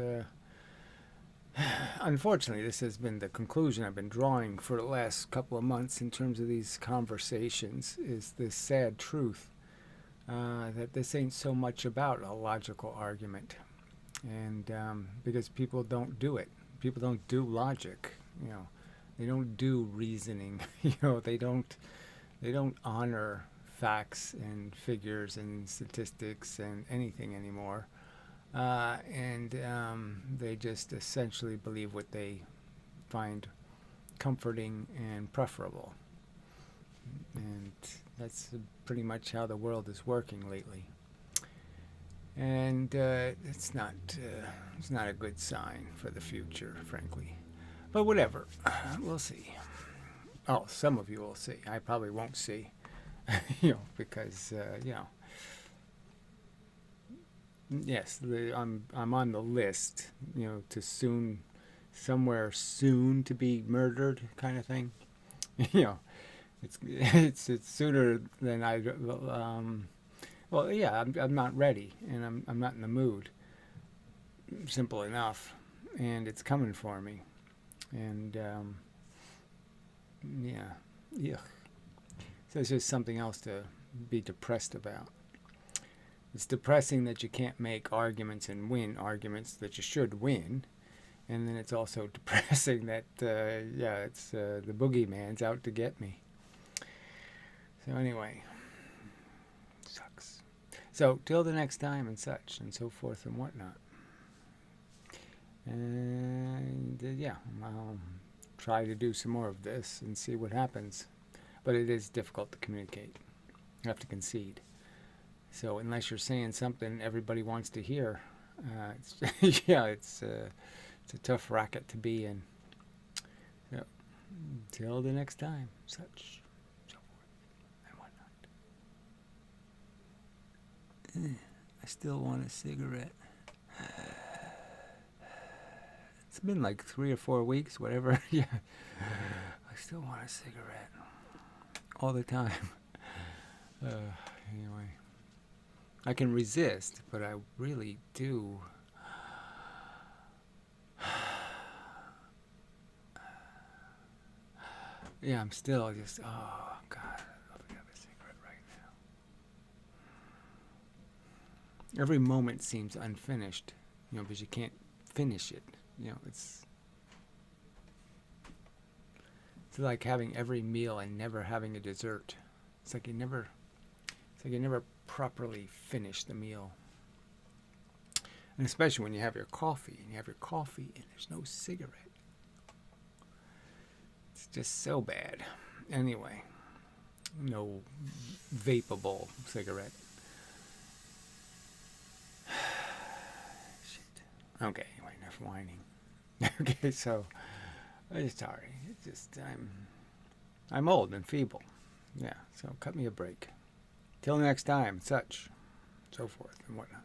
S1: unfortunately, this has been the conclusion I've been drawing for the last couple of months in terms of these conversations, is this sad truth that this ain't so much about a logical argument. And because people don't do it. People don't do logic. They don't do reasoning. They don't honor facts and figures and statistics and anything anymore. And they just essentially believe what they find comforting and preferable. And that's pretty much how the world is working lately. And it's not a good sign for the future, frankly. But whatever, we'll see. Oh, some of you will see. I probably won't see, because yes, I'm on the list, to somewhere soon to be murdered, kind of thing. It's sooner than I. Well, yeah, I'm not ready, and I'm not in the mood. Simple enough, and it's coming for me, and. Yeah. So it's just something else to be depressed about. It's depressing that you can't make arguments and win arguments that you should win. And then it's also depressing that, it's the boogeyman's out to get me. So anyway, sucks. So till the next time and such and so forth and whatnot. And I'll try to do some more of this and see what happens. But it is difficult to communicate. You have to concede. So unless you're saying something everybody wants to hear, it's a tough racket to be in. So, till the next time, such, so forth, and whatnot. I still want a cigarette. It's been like 3 or 4 weeks, whatever. Yeah, I still want a cigarette all the time. Anyway, I can resist, but I really do. Yeah, I'm still just, oh, God, I'd love to have a cigarette right now. Every moment seems unfinished, because you can't finish it. It's like having every meal and never having a dessert. It's like you never properly finish the meal. And especially when you have your coffee, and there's no cigarette. It's just so bad. Anyway, no vapable cigarette. Shit. Okay, anyway, enough whining. Okay, so I'm sorry. It's just I'm old and feeble. Yeah, so cut me a break. Till next time, such, so forth and whatnot.